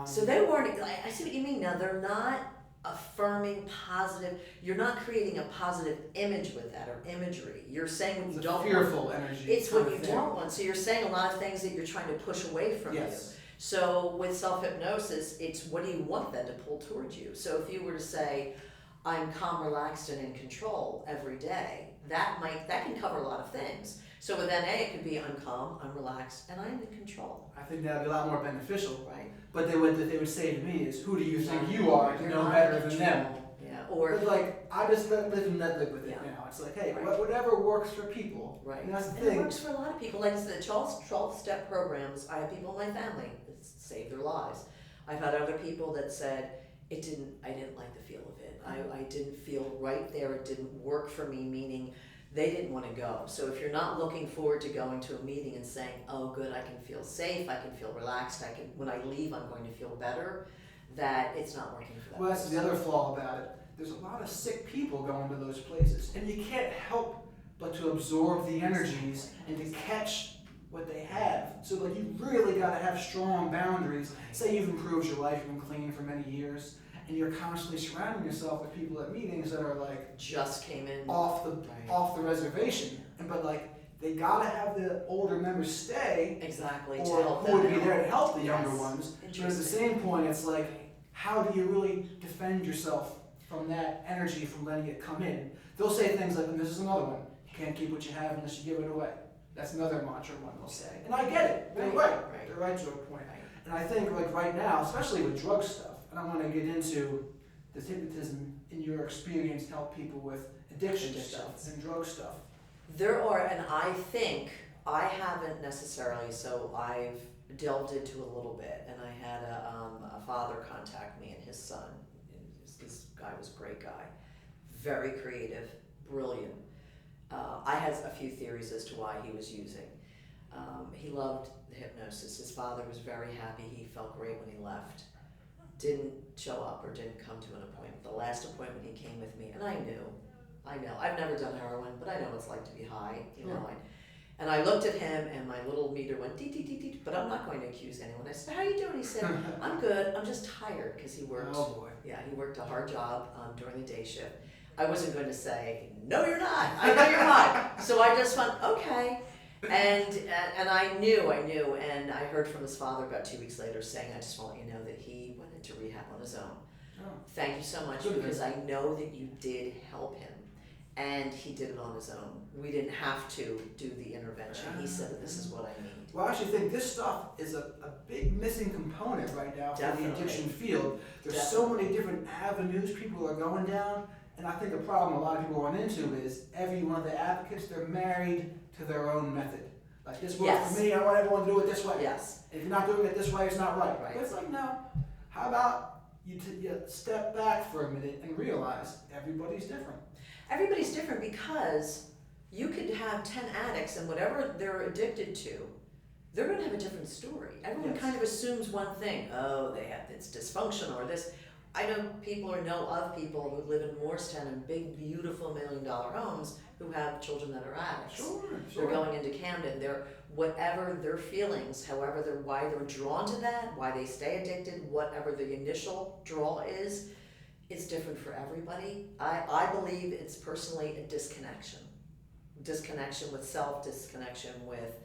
[SPEAKER 2] So they weren't, I see what you mean now, they're not affirming positive, you're not creating a positive image with that, or imagery. You're saying what you
[SPEAKER 1] it's
[SPEAKER 2] don't
[SPEAKER 1] a
[SPEAKER 2] want.
[SPEAKER 1] fearful energy.
[SPEAKER 2] It's what you
[SPEAKER 1] thing.
[SPEAKER 2] don't want. So you're saying a lot of things that you're trying to push away from you. So with self-hypnosis, it's what do you want then to pull towards you? So if you were to say, I'm calm, relaxed, and in control every day, that can cover a lot of things. So with NA, it could be I'm calm, I'm relaxed, and I'm in control.
[SPEAKER 1] I think that'd be a lot more beneficial.
[SPEAKER 2] Right.
[SPEAKER 1] But what they would say to me is, who do you think you are to know better than them?
[SPEAKER 2] Yeah. Yeah, or
[SPEAKER 1] But like, I just live and let live with it
[SPEAKER 2] Yeah.
[SPEAKER 1] now. It's like, hey,
[SPEAKER 2] Right.
[SPEAKER 1] whatever works for people.
[SPEAKER 2] right,
[SPEAKER 1] And that's the
[SPEAKER 2] and it
[SPEAKER 1] thing.
[SPEAKER 2] works for a lot of people. Like I said, 12-step programs. I have people in my family that saved their lives. I've had other people that said I didn't like the feel of it. I didn't feel right there. It didn't work for me. Meaning, they didn't want to go. So if you're not looking forward to going to a meeting and saying, oh good, I can feel safe, I can feel relaxed, when I leave I'm going to feel better, that it's not working for that.
[SPEAKER 1] Well, that's the other flaw about it. There's a lot of sick people going to those places, and you can't help but to absorb the energies and to catch what they have. So like, you really got to have strong boundaries. Say you've improved your life, you've been clean for many years, and you're constantly surrounding yourself with people at meetings that are like
[SPEAKER 2] Just came in.
[SPEAKER 1] off the reservation, but like, they gotta have the older members stay,
[SPEAKER 2] Exactly, to
[SPEAKER 1] or
[SPEAKER 2] help
[SPEAKER 1] who
[SPEAKER 2] them
[SPEAKER 1] would be
[SPEAKER 2] out.
[SPEAKER 1] there to help the younger
[SPEAKER 2] Yes.
[SPEAKER 1] ones. But at the
[SPEAKER 2] Interesting.
[SPEAKER 1] same point, it's like, how do you really defend yourself from that energy, from letting it come in? They'll say things like, and this is another one, you can't keep what you have unless you give it away. That's another mantra one they'll say. And I get it, they're right. They're right to a point.
[SPEAKER 2] Right.
[SPEAKER 1] And I think like right now, especially with drug stuff, and I want to get into this hypnotism in your experience, help people with addiction stuff and drug stuff.
[SPEAKER 2] There are, and I think, I haven't necessarily, so I've delved into a little bit, and I had a father contact me and his son. This guy was a great guy, very creative, brilliant. I had a few theories as to why he was using. He loved the hypnosis. His father was very happy. He felt great when he left. Didn't show up or didn't come to an appointment. The last appointment he came with me, and I know, I've never done heroin, but I know what it's like to be high, you know. And I looked at him, and my little meter went dee dee dee dee. But I'm not going to accuse anyone. I said, "How you doing?" He said, "I'm good. I'm just tired," because he worked.
[SPEAKER 1] Oh boy.
[SPEAKER 2] Yeah, he worked a hard job during the day shift. I wasn't going to say, "No, you're not. I know you're not." So I just went, "Okay." And I knew, and I heard from his father about 2 weeks later saying, "I just want you to know that he went into rehab on his own.
[SPEAKER 1] Oh.
[SPEAKER 2] Thank you so much,
[SPEAKER 1] Good.
[SPEAKER 2] because I know that you did help him, and he did it on his own. We didn't have to do the intervention. He said that this is what I need."
[SPEAKER 1] Well, I actually think this stuff is a big missing component right now for
[SPEAKER 2] Definitely.
[SPEAKER 1] the addiction field. There's so many different avenues people are going down, and I think the problem a lot of people run into is every one of the advocates, they're married to their own method. Like, this works
[SPEAKER 2] Yes.
[SPEAKER 1] for me, I want everyone to do it this way.
[SPEAKER 2] Yes.
[SPEAKER 1] If you're not doing it this way, it's not right.
[SPEAKER 2] Right.
[SPEAKER 1] But it's like, no, how about you step back for a minute and realize everybody's different.
[SPEAKER 2] Everybody's different, because you could have 10 addicts, and whatever they're addicted to, they're going to have a different story. Everyone
[SPEAKER 1] Yes.
[SPEAKER 2] kind of assumes one thing. Oh, it's dysfunction or this. I know people or know of people who live in Morristown in big, beautiful $1 million homes who have children that are addicts. They're going into Camden. They're whatever their feelings, however why they're drawn to that, why they stay addicted, whatever the initial draw is, it's different for everybody. I believe it's personally a disconnection with self, disconnection with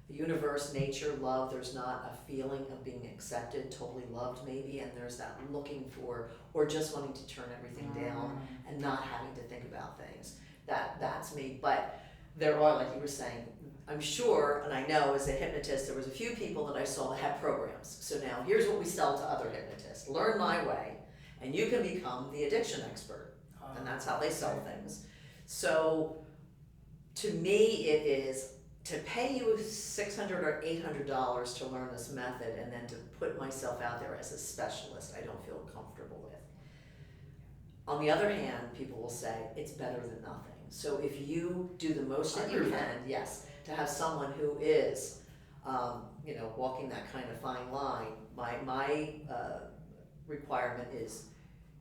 [SPEAKER 2] the universe, nature, love. There's not a feeling of being accepted, totally loved maybe, and there's that looking for, or just wanting to turn everything down and not having to think about things. That's me. But there are, like you were saying, I'm sure, and I know as a hypnotist, there was a few people that I saw that had programs. So now here's what we sell to other hypnotists. Learn my way, and you can become the addiction expert. And that's how they sell things. So to me, it is to pay you $600 or $800 to learn this method, and then to put myself out there as a specialist, I don't feel comfortable with. On the other hand, people will say it's better than nothing. So if you do the most that you can, yes, to have someone who is, walking that kind of fine line, my requirement is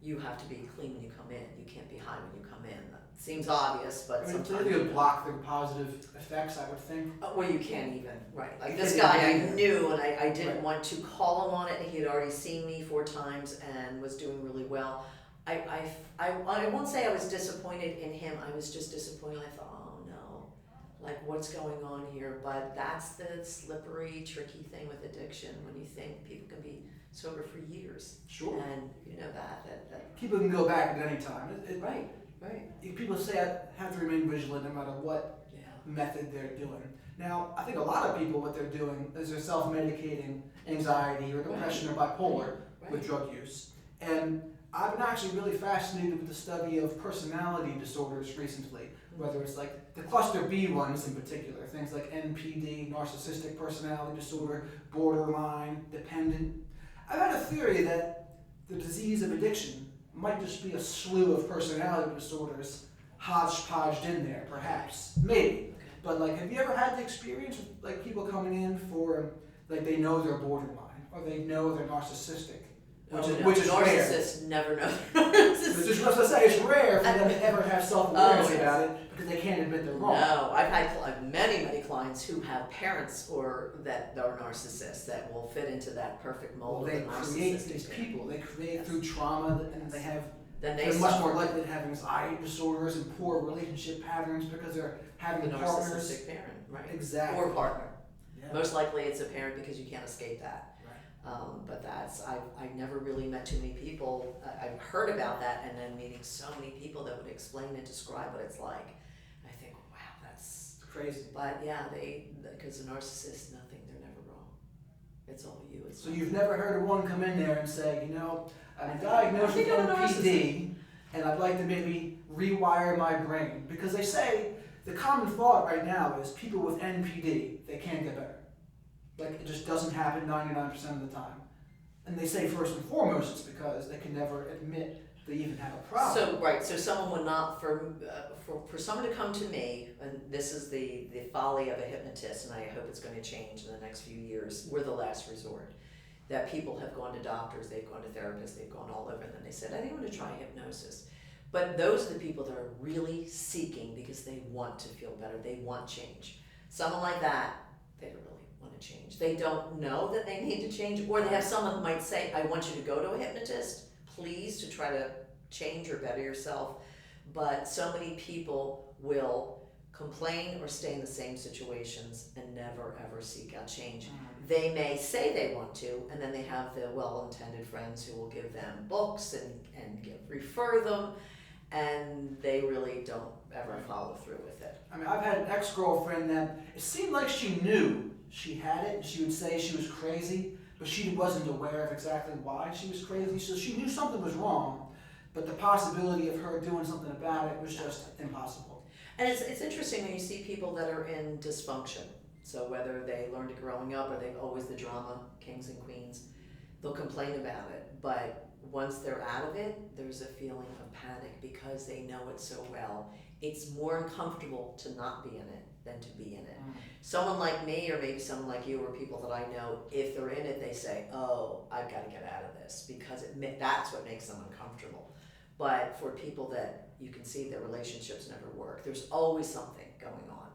[SPEAKER 2] you have to be clean when you come in. You can't be high when you come in. That seems obvious, but
[SPEAKER 1] I mean,
[SPEAKER 2] sometimes
[SPEAKER 1] it would block the positive effects, I would think.
[SPEAKER 2] well, you can't even, right. Like
[SPEAKER 1] You
[SPEAKER 2] this
[SPEAKER 1] can't
[SPEAKER 2] guy
[SPEAKER 1] even
[SPEAKER 2] I knew, and I didn't
[SPEAKER 1] Right.
[SPEAKER 2] want to call him on it. He had already seen me 4 times and was doing really well. I won't say I was disappointed in him. I was just disappointed. I thought, oh no, like what's going on here? But that's the slippery, tricky thing with addiction, when you think people can be sober for years.
[SPEAKER 1] Sure.
[SPEAKER 2] And you know that.
[SPEAKER 1] People can go back at any time.
[SPEAKER 2] Right.
[SPEAKER 1] People say I have to remain vigilant no matter what
[SPEAKER 2] Yeah.
[SPEAKER 1] method they're doing. Now, I think a lot of people, what they're doing is they're self-medicating anxiety or depression or bipolar with drug use. And I've been actually really fascinated with the study of personality disorders recently, whether it's like the cluster B ones in particular, things like NPD, narcissistic personality disorder, borderline, dependent. I've had a theory that the disease of addiction might just be a slew of personality disorders hodgepodged in there, perhaps, maybe. But like, have you ever had the experience of like people coming in for like they know they're borderline or they know they're narcissistic? Which is
[SPEAKER 2] narcissists
[SPEAKER 1] rare.
[SPEAKER 2] never know.
[SPEAKER 1] Which is what I say. It's rare for them to ever have self-awareness about it because they can't admit they're wrong.
[SPEAKER 2] No, I've had many clients who have parents or that are narcissists that will fit into that perfect mold.
[SPEAKER 1] Well, they
[SPEAKER 2] of the
[SPEAKER 1] create
[SPEAKER 2] narcissistic
[SPEAKER 1] these
[SPEAKER 2] parent.
[SPEAKER 1] people. They create through trauma, and they have.
[SPEAKER 2] Then
[SPEAKER 1] They're much more likely to have anxiety disorders and poor relationship patterns because they're having
[SPEAKER 2] the
[SPEAKER 1] partners.
[SPEAKER 2] narcissistic parent, right?
[SPEAKER 1] Exactly.
[SPEAKER 2] Or partner.
[SPEAKER 1] Yeah.
[SPEAKER 2] Most likely it's a parent because you can't escape that.
[SPEAKER 1] Right.
[SPEAKER 2] But I've never really met too many people. I've heard about that, and then meeting so many people that would explain and describe what it's like. I think, wow, that's
[SPEAKER 1] Crazy.
[SPEAKER 2] But yeah, because the narcissist, nothing, they're never wrong. It's all you.
[SPEAKER 1] So you've never heard of one come in there and say, I'm diagnosed with NPD, and I'd like to maybe rewire my brain. Because they say the common thought right now is people with NPD, they can't get better. Like, it just doesn't happen 99% of the time. And they say first and foremost it's because they can never admit they even have a problem.
[SPEAKER 2] So someone would not, for someone to come to me, and this is the folly of a hypnotist, and I hope it's going to change in the next few years, we're the last resort. That people have gone to doctors, they've gone to therapists, they've gone all over, and then they said, I think I'm going to try hypnosis. But those are the people that are really seeking because they want to feel better, they want change. Someone like that, they don't really want to change. They don't know that they need to change, or they have someone who might say, I want you to go to a hypnotist, please, to try to change or better yourself. But so many people will complain or stay in the same situations and never ever seek out change. They may say they want to, and then they have the well-intended friends who will give them books and refer them, and they really don't ever follow through with it.
[SPEAKER 1] I mean, I've had an ex-girlfriend that it seemed like she knew she had it, and she would say she was crazy, but she wasn't aware of exactly why she was crazy. So she knew something was wrong, but the possibility of her doing something about it was just impossible.
[SPEAKER 2] And it's interesting when you see people that are in dysfunction. So whether they learned it growing up or they've always the drama, kings and queens, they'll complain about it. But once they're out of it, there's a feeling of panic because they know it so well. It's more uncomfortable to not be in it than to be in it. Someone like me, or maybe someone like you, or people that I know, if they're in it, they say, oh, I've got to get out of this, because that's what makes them uncomfortable. But for people that you can see their relationships never work, there's always something going on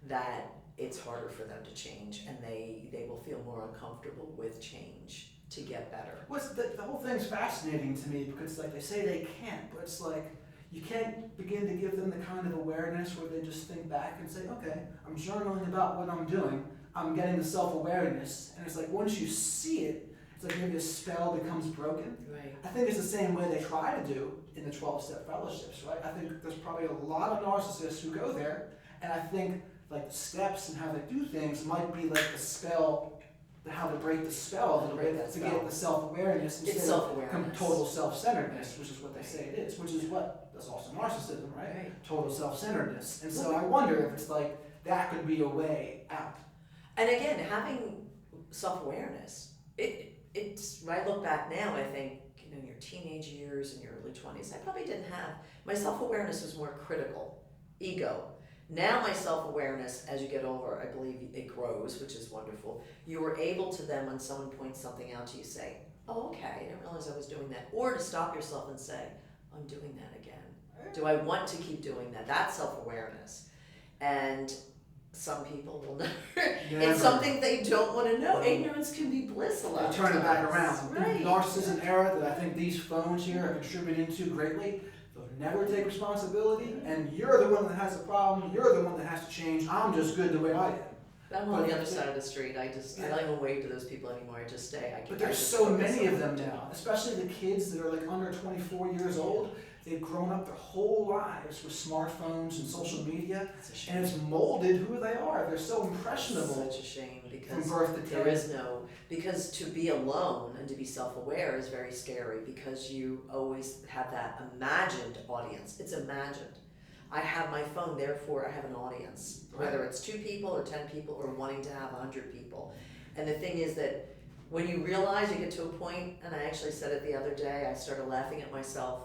[SPEAKER 2] that it's harder for them to change, and they will feel more uncomfortable with change to get better.
[SPEAKER 1] The whole thing's fascinating to me because like they say they can't, but it's like you can't begin to give them the kind of awareness where they just think back and say, okay, I'm journaling about what I'm doing, I'm getting the self-awareness, and it's like once you see it, it's like maybe a spell becomes broken.
[SPEAKER 2] Right.
[SPEAKER 1] I think it's the same way they try to do in the 12-step fellowships, right? I think there's probably a lot of narcissists who go there, and I think like the steps and how they do things might be like the spell, how to break the spell a little bit to get the self-awareness instead of total self-centeredness, which is what they say it is, which is that's also narcissism, right? Total self-centeredness. And so I wonder if it's like that could be a way out.
[SPEAKER 2] And again, having self-awareness, it's when I look back now, I think, in your teenage years and your early 20s, I probably didn't have, my self-awareness was more critical, ego. Now my self-awareness, as you get older, I believe it grows, which is wonderful. You were able to then, when someone points something out to you, say, oh, okay, I didn't realize I was doing that. Or to stop yourself and say, I'm doing that again. Do I want to keep doing that? That's self-awareness. And some people will never. It's something they don't want to know. Ignorance can be bliss a lot of times.
[SPEAKER 1] Turn it back around.
[SPEAKER 2] Right.
[SPEAKER 1] In the narcissism era that I think these phones here are contributing to greatly, they'll never take responsibility, and you're the one that has the problem, you're the one that has to change, I'm just good the way I am.
[SPEAKER 2] I'm on the other side of the street. I don't even wave to those people anymore. I just stay.
[SPEAKER 1] But there's so many of them now, especially the kids that are like under 24 years old. they've grown up their whole lives with smartphones and social media,
[SPEAKER 2] It's a shame.
[SPEAKER 1] and it's molded who they are. They're so impressionable
[SPEAKER 2] Such a shame,
[SPEAKER 1] from
[SPEAKER 2] because
[SPEAKER 1] birth to
[SPEAKER 2] there
[SPEAKER 1] ten.
[SPEAKER 2] is no, because to be alone and to be self-aware is very scary, because you always have that imagined audience. It's imagined. I have my phone, therefore I have an audience, whether it's 2 people or 10 people or wanting to have 100 people. And the thing is that when you realize, you get to a point, and I actually said it the other day, I started laughing at myself,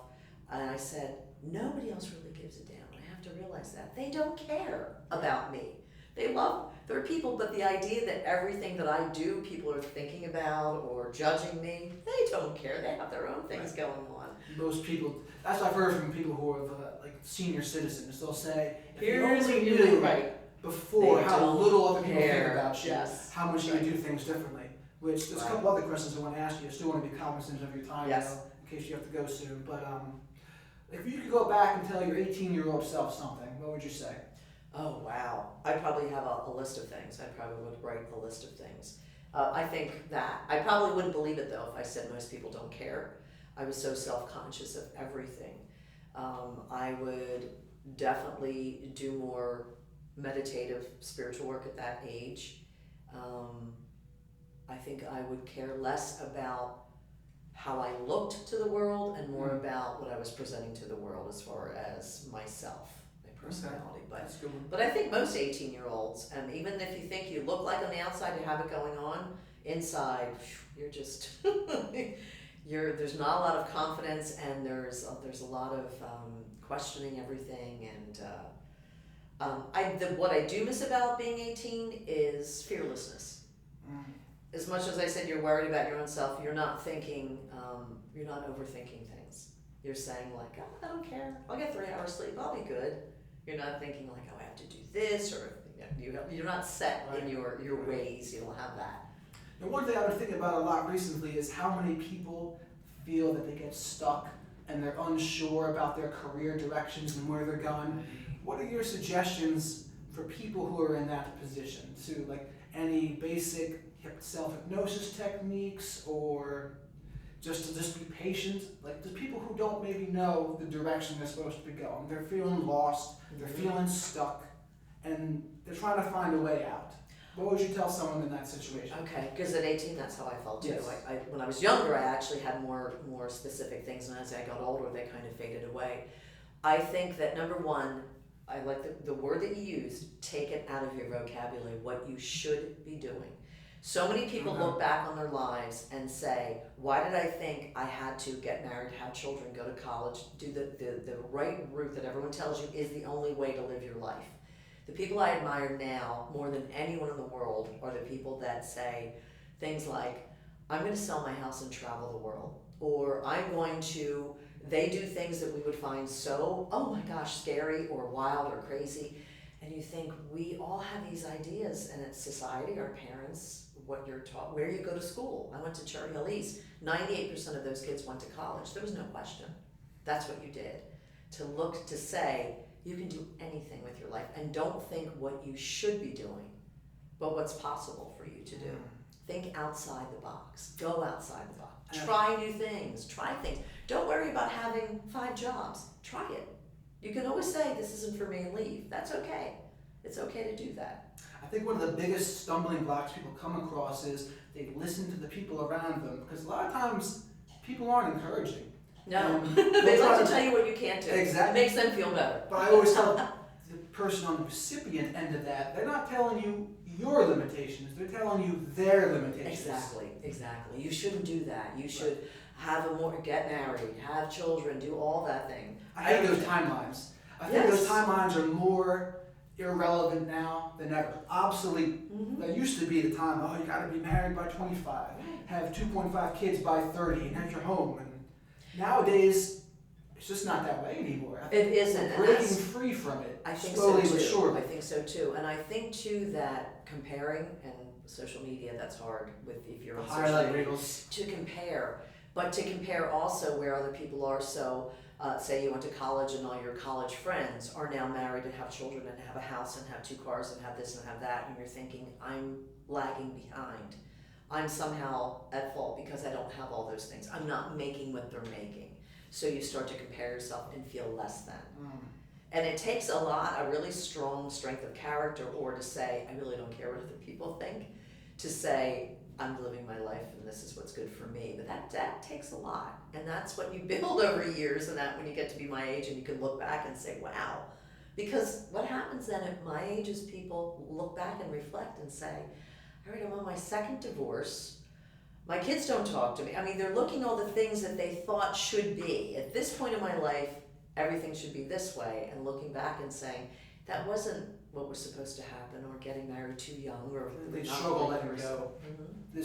[SPEAKER 2] and I said, nobody else really gives a damn. I have to realize that. They don't care about me. There are people, but the idea that everything that I do, people are thinking about or judging me, they don't care. They have their own things going on.
[SPEAKER 1] Most people, that's what I've heard from people who are like senior citizens. They'll say, if you
[SPEAKER 2] Here's
[SPEAKER 1] only
[SPEAKER 2] what you
[SPEAKER 1] knew
[SPEAKER 2] do, right?
[SPEAKER 1] before
[SPEAKER 2] They
[SPEAKER 1] how
[SPEAKER 2] don't
[SPEAKER 1] little other people think
[SPEAKER 2] care.
[SPEAKER 1] about you,
[SPEAKER 2] Yes.
[SPEAKER 1] how much you
[SPEAKER 2] Right.
[SPEAKER 1] would do things differently. Which, there's a
[SPEAKER 2] Right.
[SPEAKER 1] couple other questions I want to ask you. I still want to be cognizant of your time,
[SPEAKER 2] Yes.
[SPEAKER 1] though, in case you have to go soon. But if you could go back and tell your 18-year-old self something, what would you say?
[SPEAKER 2] Oh, wow. I probably have a list of things. I probably would write a list of things. I think that, I probably wouldn't believe it though if I said most people don't care. I was so self-conscious of everything. I would definitely do more meditative spiritual work at that age. I think I would care less about how I looked to the world and more about what I was presenting to the world as far as myself, my personality.
[SPEAKER 1] That's a good one.
[SPEAKER 2] But I think most 18-year-olds, and even if you think you look like on the outside, you have it going on, inside, you're just, there's not a lot of confidence, and there's a lot of questioning everything, and what I do miss about being 18 is fearlessness. As much as I said you're worried about your own self, you're not thinking, you're not overthinking things. You're saying like, oh, I don't care, I'll get 3 hours sleep, I'll be good. You're not thinking like, oh, I have to do this, or you're not set in your ways, you don't have that.
[SPEAKER 1] And one thing I've been thinking about a lot recently is how many people feel that they get stuck and they're unsure about their career directions and where they're going. What are your suggestions for people who are in that position? To like any basic self-hypnosis techniques, or just to be patient? Like there's people who don't maybe know the direction they're supposed to be going. They're feeling lost, they're feeling stuck, and they're trying to find a way out. What would you tell someone in that situation?
[SPEAKER 2] Okay, because at 18, that's how I felt too.
[SPEAKER 1] Yes.
[SPEAKER 2] When I was younger, I actually had more specific things, and as I got older, they kind of faded away. I think that number one, I like the word that you used, take it out of your vocabulary, what you should be doing. So many people look back on their lives and say, why did I think I had to get married, have children, go to college, do the right route that everyone tells you is the only way to live your life? The people I admire now, more than anyone in the world, are the people that say things like, I'm going to sell my house and travel the world. Or they do things that we would find so, oh my gosh, scary or wild or crazy. And you think, we all have these ideas, and it's society, our parents, what you're taught, where you go to school. I went to Cherry Hill East. 98% of those kids went to college. There was no question. That's what you did. To say, you can do anything with your life, and don't think what you should be doing, but what's possible for you to do. Think outside the box. Go outside the box. Try new things. Try things. Don't worry about having 5 jobs. Try it. You can always say, this isn't for me, and leave. That's okay. It's okay to do that.
[SPEAKER 1] I think one of the biggest stumbling blocks people come across is they listen to the people around them, because a lot of times people aren't encouraging.
[SPEAKER 2] No, they like to tell you what you can't do.
[SPEAKER 1] Exactly.
[SPEAKER 2] It makes them feel better.
[SPEAKER 1] But I always tell the person on the recipient end of that, they're not telling you your limitations, they're telling you their limitations.
[SPEAKER 2] Exactly. You shouldn't do that. You should get married, have children, do all that thing.
[SPEAKER 1] I hate those timelines. I think those timelines are more irrelevant now than ever. Obsolete. That used to be the time, oh, you gotta be married by 25, have 2.5 kids by 30, and have your home. And nowadays, it's just not that way anymore.
[SPEAKER 2] It isn't.
[SPEAKER 1] We're breaking free from it.
[SPEAKER 2] I think
[SPEAKER 1] slowly
[SPEAKER 2] so too.
[SPEAKER 1] but surely.
[SPEAKER 2] I think so too. And I think too that comparing, and social media, that's hard if you're on social media,
[SPEAKER 1] reels.
[SPEAKER 2] to compare. But to compare also where other people are. So say you went to college and all your college friends are now married and have children and have a house and have 2 cars and have this and have that, and you're thinking, I'm lagging behind. I'm somehow at fault because I don't have all those things. I'm not making what they're making. So you start to compare yourself and feel less than. And it takes a really strong strength of character, or to say, I really don't care what other people think, to say, I'm living my life and this is what's good for me. But that takes a lot. And that's what you build over years, and that when you get to be my age and you can look back and say, wow. Because what happens then at my age is people look back and reflect and say, all right, I'm on my second divorce. My kids don't talk to me. I mean, they're looking at all the things that they thought should be. At this point in my life, everything should be this way, and looking back and saying, that wasn't what was supposed to happen, or getting married too young, or
[SPEAKER 1] they struggle letting go. I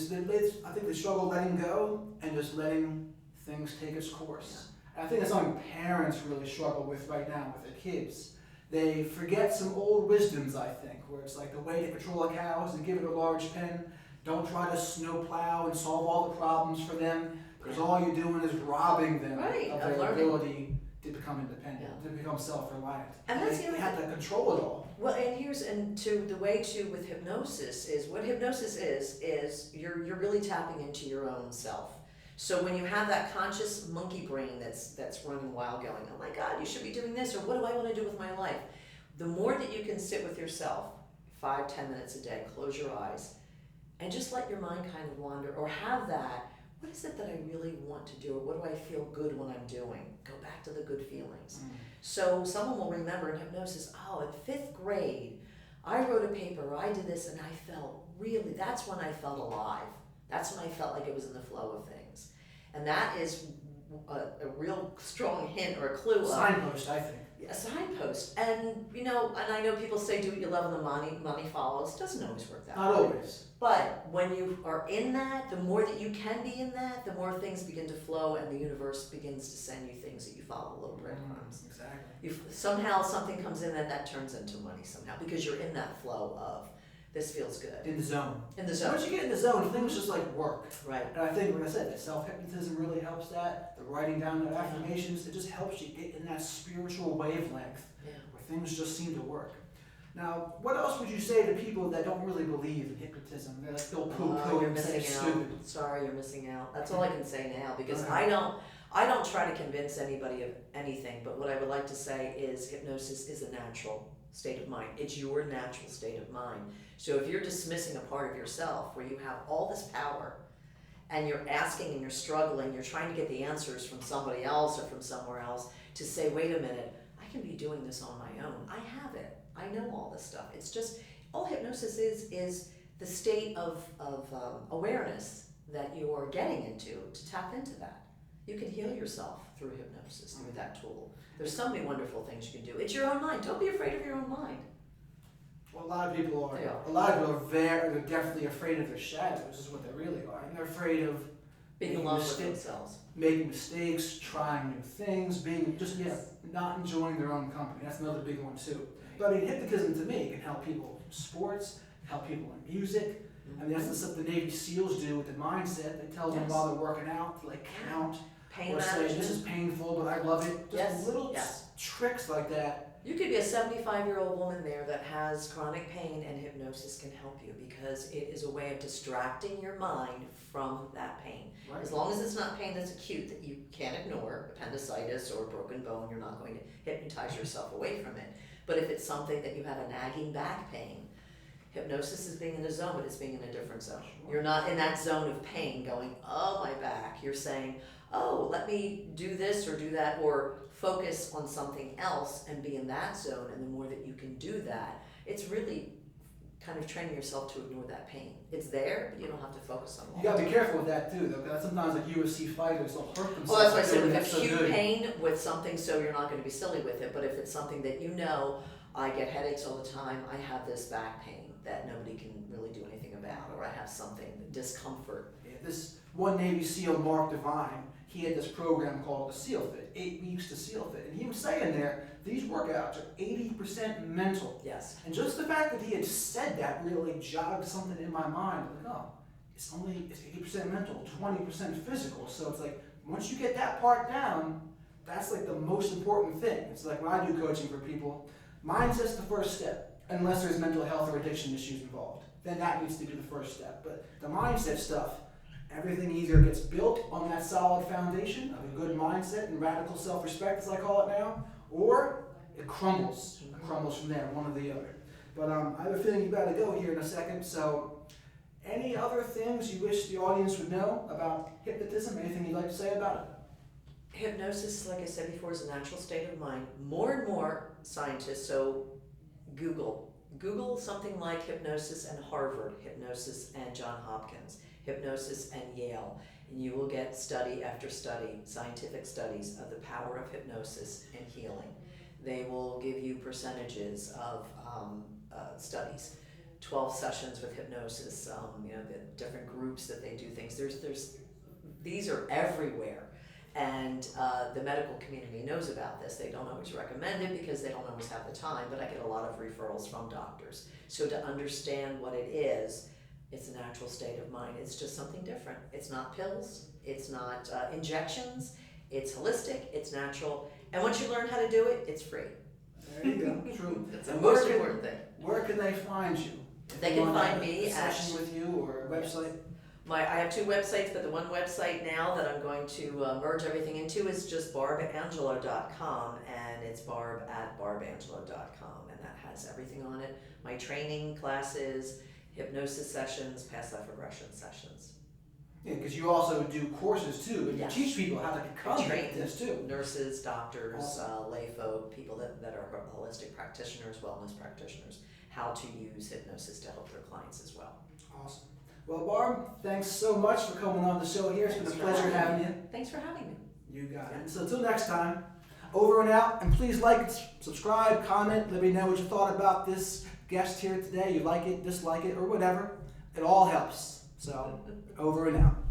[SPEAKER 1] think they struggle letting go and just letting things take its course. And I think that's something parents really struggle with right now with their kids. They forget some old wisdoms, I think, where it's like the way to control a cow is to give it a large pen. Don't try to snowplow and solve all the problems for them, because all you're doing is robbing them of their ability to become independent, to become self-reliant. And that's they have to control it all.
[SPEAKER 2] Well, the way with hypnosis is, what hypnosis is you're really tapping into your own self. So when you have that conscious monkey brain that's running wild, going, oh my God, you should be doing this, or what do I want to do with my life? The more that you can sit with yourself, 5-10 minutes a day, close your eyes, and just let your mind kind of wander, or have that, what is it that I really want to do, or what do I feel good when I'm doing? Go back to the good feelings. So someone will remember in hypnosis, oh, in 5th grade, I wrote a paper, I did this, and I felt really, that's when I felt alive. That's when I felt like it was in the flow of things. And that is a real strong hint or a clue.
[SPEAKER 1] Signpost, I think.
[SPEAKER 2] A signpost. And, and I know people say do what you love and the money follows. It doesn't always work that way.
[SPEAKER 1] Not always.
[SPEAKER 2] But when you are in that, the more that you can be in that, the more things begin to flow, and the universe begins to send you things that you follow, little breadcrumbs.
[SPEAKER 1] Exactly.
[SPEAKER 2] Somehow something comes in and that turns into money somehow, because you're in that flow of, this feels good.
[SPEAKER 1] In the zone.
[SPEAKER 2] In the zone.
[SPEAKER 1] Once you get in the zone, things just like work.
[SPEAKER 2] Right.
[SPEAKER 1] And I think, like I said, the self-hypnotism really helps that. The writing down the affirmations, it just helps you get in that spiritual wavelength where things just seem to work. Now, what else would you say to people that don't really believe in hypnotism? They're like, they'll poo-poo
[SPEAKER 2] you're
[SPEAKER 1] and say it's
[SPEAKER 2] missing out.
[SPEAKER 1] stupid.
[SPEAKER 2] Sorry, you're missing out. That's all I can say now, because I don't try to convince anybody of anything, but what I would like to say is hypnosis is a natural state of mind. It's your natural state of mind. So if you're dismissing a part of yourself where you have all this power, and you're asking and you're struggling, you're trying to get the answers from somebody else or from somewhere else, to say, wait a minute, I can be doing this on my own. I have it. I know all this stuff. It's just, all hypnosis is the state of awareness that you are getting into, to tap into that. You can heal yourself through hypnosis, through that tool. There's so many wonderful things you can do. It's your own mind. Don't be afraid of your own mind.
[SPEAKER 1] Well, a lot of people are. A lot of people are they're definitely afraid of their shadows, is what they really are. And they're afraid of
[SPEAKER 2] being alone with themselves.
[SPEAKER 1] Making mistakes, trying new things, not enjoying their own company. That's another big one too. But I mean, hypnotism to me can help people in sports, help people in music. I mean, that's the stuff the Navy SEALs do with the mindset. They tell them while they're working out to like count,
[SPEAKER 2] pain
[SPEAKER 1] or say, this is painful, but I love it. Just little tricks like that.
[SPEAKER 2] You could be a 75-year-old woman there that has chronic pain, and hypnosis can help you, because it is a way of distracting your mind from that pain. Right. As long as it's not pain that's acute, that you can't ignore, appendicitis or broken bone, you're not going to hypnotize yourself away from it. But if it's something that you have a nagging back pain, hypnosis is being in a zone, but it's being in a different zone. You're not in that zone of pain going, oh, my back. You're saying, oh, let me do this or do that, or focus on something else and be in that zone. And the more that you can do that, it's really kind of training yourself to ignore that pain. It's there, but you don't have to focus on it.
[SPEAKER 1] You gotta be careful with that too, though, because sometimes like UFC fighters, they'll hurt themselves.
[SPEAKER 2] Well, that's why I said with acute pain with something, so you're not going to be silly with it. But if it's something that I get headaches all the time, I have this back pain that nobody can really do anything about, or I have something, discomfort.
[SPEAKER 1] Yeah, this one Navy SEAL, Mark Devine, he had this program called the SEAL Fit, 8 weeks to SEAL Fit. And he was saying there, these workouts are 80% mental.
[SPEAKER 2] Yes.
[SPEAKER 1] And just the fact that he had said that really jogged something in my mind. Like, oh, it's 80% mental, 20% physical. So it's like, once you get that part down, that's like the most important thing. It's like when I do coaching for people, mindset's the first step, unless there's mental health or addiction issues involved. Then that needs to be the first step. But the mindset stuff, everything either gets built on that solid foundation of a good mindset and radical self-respect, as I call it now, or it crumbles. It crumbles from there, one or the other. But I have a feeling you've got to go here in a second, so any other things you wish the audience would know about hypnotism? Anything you'd like to say about it?
[SPEAKER 2] Hypnosis, like I said before, is a natural state of mind. More and more scientists, so Google something like hypnosis and Harvard, hypnosis and Johns Hopkins, hypnosis and Yale, and you will get study after study, scientific studies of the power of hypnosis and healing. They will give you percentages of studies, 12 sessions with hypnosis, the different groups that they do things. These are everywhere. And the medical community knows about this. They don't always recommend it because they don't always have the time, but I get a lot of referrals from doctors. So to understand what it is, it's a natural state of mind. It's just something different. It's not pills, it's not injections, it's holistic, it's natural, and once you learn how to do it, it's free.
[SPEAKER 1] There you go, true.
[SPEAKER 2] That's the most important thing.
[SPEAKER 1] Where can they find you?
[SPEAKER 2] They can find me
[SPEAKER 1] a session with you or a website?
[SPEAKER 2] I have two websites, but the one website now that I'm going to merge everything into is just barbangelo.com, and it's barb@barbangelo.com, and that has everything on it. My training classes, hypnosis sessions, past life regression sessions.
[SPEAKER 1] Yeah, because you also do courses too, and
[SPEAKER 2] Yes.
[SPEAKER 1] you teach people how to become this too.
[SPEAKER 2] Nurses, doctors,
[SPEAKER 1] Awesome.
[SPEAKER 2] lay folk, people that are holistic practitioners, wellness practitioners, how to use hypnosis to help their clients as well.
[SPEAKER 1] Awesome. Well, Barb, thanks so much for coming on the show here. It's been a pleasure having you.
[SPEAKER 2] Thanks for having me.
[SPEAKER 1] You got it. So until next time, over and out. And please like, subscribe, comment. Let me know what you thought about this guest here today. You like it, dislike it, or whatever. It all helps. So over and out.